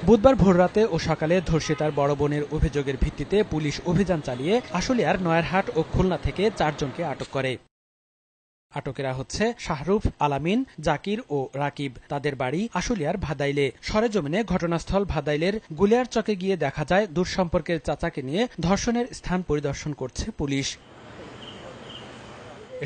বুধবার ভোররাতে ও সকালে ধর্ষিতার বড় বোনের অভিযোগের ভিত্তিতে পুলিশ অভিযান চালিয়ে আশুলিয়ার নয়ারহাট ও খুলনা থেকে 4 জনকে আটক করে। আটকেরা হচ্ছে শাহরুফ, আলামিন, জাকির ও রাকিব। তাদের বাড়ি আশুলিয়ার ভাদাইলে। সরেজমিনে ঘটনাস্থল ভাদাইলের গুলিয়ারচকে গিয়ে দেখা যায় দূরসম্পর্কের চাচাকে নিয়ে ধর্ষণের স্থান পরিদর্শন করছে পুলিশ।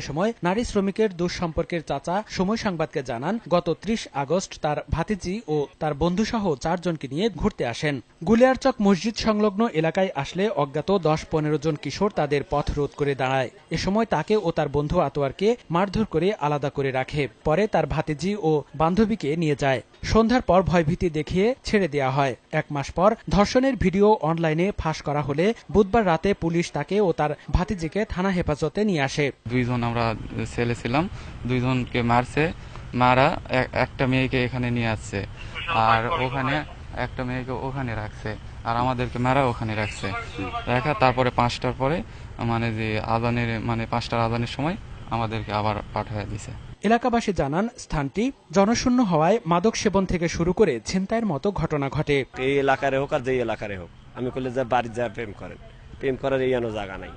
এ সময় নারী শ্রমিকের দূরসম্পর্কের চাচা সময় সংবাদকে জানান, গত 30 আগস্ট তার ভাতিজি ও তার বন্ধুসহ 4 জনকে নিয়ে ঘুরতে আসেন। গুলিয়ারচক মসজিদ সংলগ্ন এলাকায় আসলে অজ্ঞাত 10-15 জন কিশোর তাদের পথ রোধ করে দাঁড়ায়। এ সময় তাকে ও তার বন্ধু আতোয়ারকে মারধর করে আলাদা করে রাখে। পরে তার ভাতিজি ও বান্ধবীকে নিয়ে যায়। সন্ধ্যার পর ভয়ভীতি দেখিয়ে ছেড়ে দেওয়া হয়। 1 মাস পর ধর্ষণের ভিডিও অনলাইনে ফাঁস করা হলে বুধবার রাতে পুলিশ তাকে ও তার ভাতিজিকে থানা হেফাজতে নিয়ে আসে। আমরা ছেলে ছিলাম, 2 জনকে মারছে, মারা একটা মেয়েকে এখানে নিয়ে আসছে, আর ওখানে একটা মেয়েকে ওখানে রাখছে, আর আমাদেরকে মারা ওখানে রাখছে রাখা। তারপরে 5টার পরে যে আজানের 5টার আজানের সময় আমাদেরকে আবার পাঠিয়ে দিছে। এলাকাবাসী জানান, স্থানটি জনশূন্য হওয়ায় মাদক সেবন থেকে শুরু করে ছিনতাইয়ের মতো ঘটনা ঘটে। এই এলাকারে হোক আর যে এলাকারে হোক, আমি বললে যে বাড়ি যা প্রেম করার এই জায়গা নাই।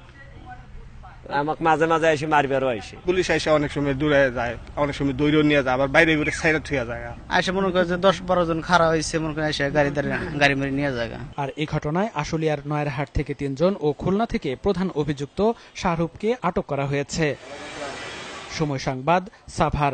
আমাকে মাঝে মাঝে এসে মারবারও আইসে। পুলিশ এসে অনেক সময় দূরে যায়, অনেক সময় দৌড়েও নিয়ে যায়, আবার বাইরে ঘুরে সাইডে থুয়ে যায়। এসে মনে করে যে 10-12 জন খাড়া হয়েছে, মনে করে এসে গাড়ি মেরে নিয়ে যায়। আর এই ঘটনায় আশুলিয়ার নয়ারহাট থেকে 3 জন ও খুলনা থেকে প্রধান অভিযুক্ত শাহরুফকে আটক করা হয়েছে। সময় সংবাদ, সাভার।